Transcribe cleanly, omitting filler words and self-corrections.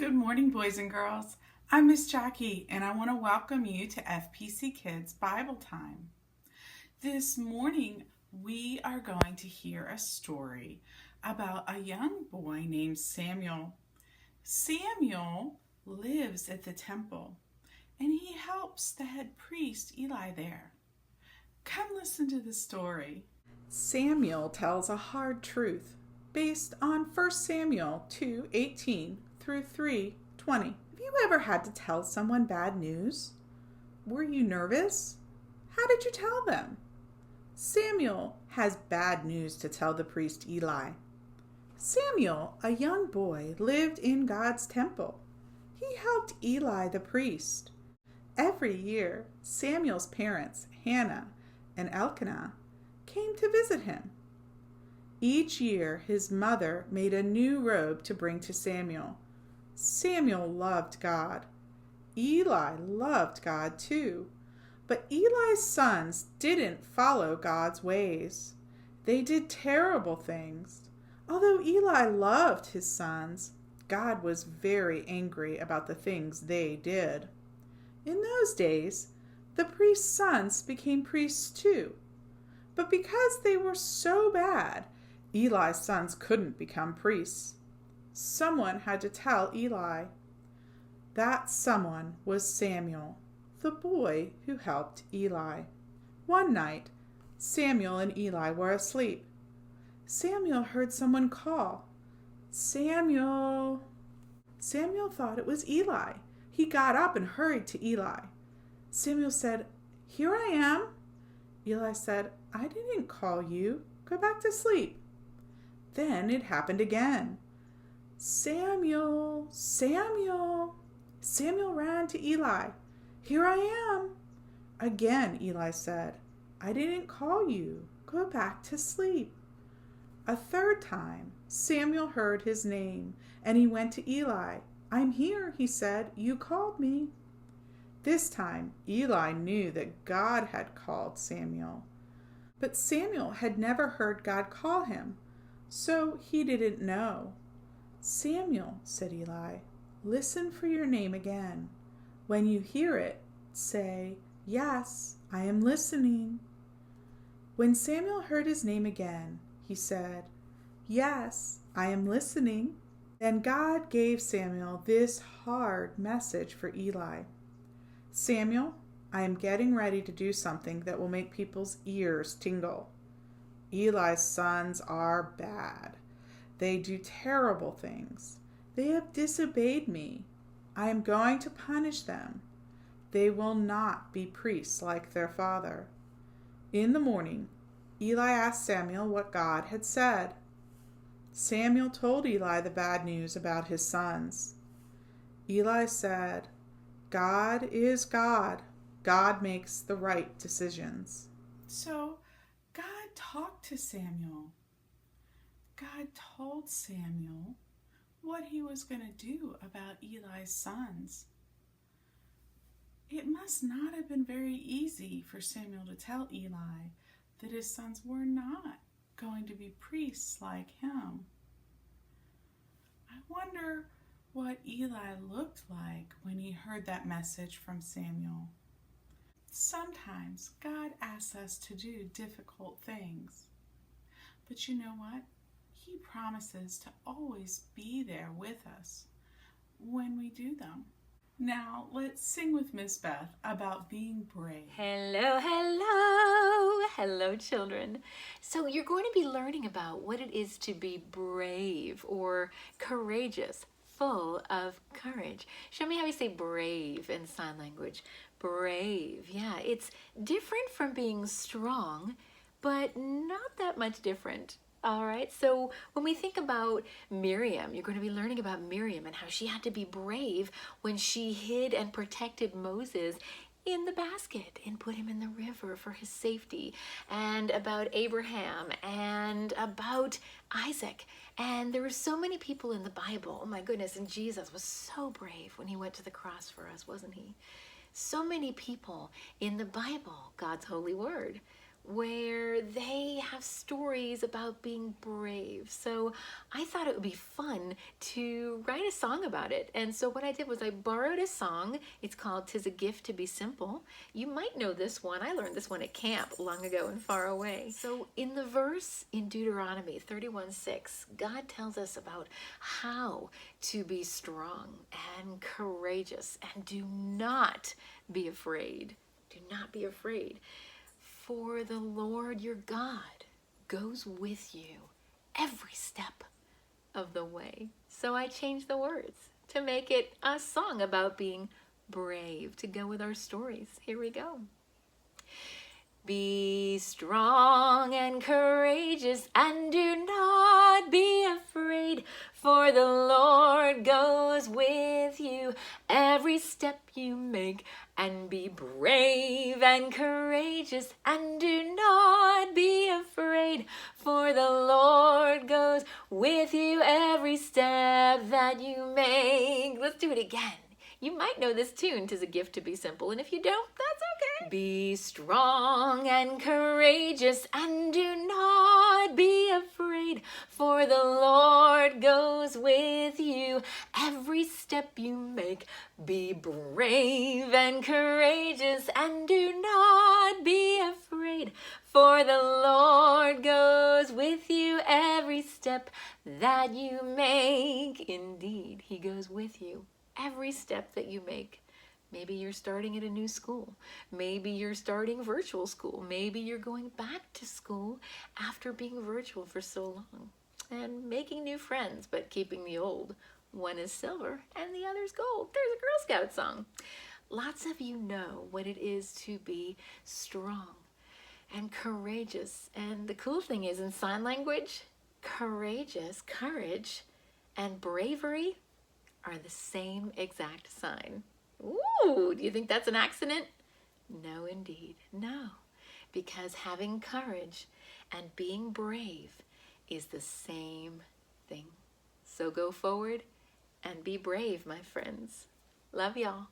Good morning, boys and girls. I'm Miss Jackie, and I want to welcome you to FPC Kids Bible Time. This morning, we are going to hear a story about a young boy named Samuel. Samuel lives at the temple, and he helps the head priest Eli there. Come listen to the story. Samuel tells a hard truth based on 1 Samuel 2:18 through 3:20. Have you ever had to tell someone bad news? Were you nervous? How did you tell them? Samuel has bad news to tell the priest Eli. Samuel, a young boy, lived in God's temple. He helped Eli the priest. Every year, Samuel's parents, Hannah and Elkanah, came to visit him. Each year, his mother made a new robe to bring to Samuel. Samuel loved God. Eli loved God too. But Eli's sons didn't follow God's ways. They did terrible things. Although Eli loved his sons, God was very angry about the things they did. In those days, the priest's sons became priests too. But because they were so bad, Eli's sons couldn't become priests. Someone had to tell Eli. That someone was Samuel, the boy who helped Eli. One night, Samuel and Eli were asleep. Samuel heard someone call, "Samuel." Samuel thought it was Eli. He got up and hurried to Eli. Samuel said, "Here I am." Eli said, "I didn't call you. Go back to sleep." Then it happened again. "Samuel, Samuel." Samuel ran to Eli. "Here I am." Again Eli said, "I didn't call you. Go back to sleep." A third time Samuel heard his name, and he went to Eli. "I'm here," he said. "You called me." This time Eli knew that God had called Samuel. But Samuel had never heard God call him, so he didn't know. "Samuel," said Eli, "listen for your name again. When you hear it, say, 'Yes, I am listening.'" When Samuel heard his name again, he said, "Yes, I am listening." Then God gave Samuel this hard message for Eli. "Samuel, I am getting ready to do something that will make people's ears tingle. Eli's sons are bad. They do terrible things. They have disobeyed me. I am going to punish them. They will not be priests like their father." In the morning, Eli asked Samuel what God had said. Samuel told Eli the bad news about his sons. Eli said, "God is God. God makes the right decisions." So God talked to Samuel. God told Samuel what he was going to do about Eli's sons. It must not have been very easy for Samuel to tell Eli that his sons were not going to be priests like him. I wonder what Eli looked like when he heard that message from Samuel. Sometimes God asks us to do difficult things. But you know what? He promises to always be there with us when we do them. Now let's sing with Miss Beth about being brave. Hello, hello, hello children. So you're going to be learning about what it is to be brave or courageous, full of courage. Show me how we say brave in sign language. Brave, yeah, it's different from being strong, but not that much different. All right, so when we think about Miriam, you're going to be learning about Miriam and how she had to be brave when she hid and protected Moses in the basket and put him in the river for his safety, and about Abraham and about Isaac. And there were so many people in the Bible. Oh my goodness, and Jesus was so brave when he went to the cross for us, wasn't he? So many people in the Bible, God's holy word, where they have stories about being brave. So I thought it would be fun to write a song about it. And so what I did was I borrowed a song. It's called "'Tis a Gift to Be Simple." You might know this one. I learned this one at camp long ago and far away. So in the verse in Deuteronomy 31:6, God tells us about how to be strong and courageous and do not be afraid. Do not be afraid. For the Lord your God goes with you every step of the way. So I changed the words to make it a song about being brave to go with our stories. Here we go. Be strong and courageous and do not be afraid, for the Lord goes with you every step you make. And be brave and courageous and do not be afraid, for the Lord goes with you every step that you make. Let's do it again. You might know this tune, "'Tis a Gift to Be Simple," and if you don't, that's okay. Be strong and courageous and do not be afraid, for the Lord goes with you every step you make. Be brave and courageous and do not be afraid, for the Lord goes with you every step that you make. Indeed, He goes with you every step that you make. Maybe you're starting at a new school. Maybe you're starting virtual school. Maybe you're going back to school after being virtual for so long and making new friends, but keeping the old. One is silver and the other's gold. There's a Girl Scout song. Lots of you know what it is to be strong and courageous. And the cool thing is, in sign language, courageous, courage, and bravery are the same exact sign. Ooh, do you think that's an accident? No, indeed, no. Because having courage and being brave is the same thing. So go forward and be brave, my friends. Love y'all.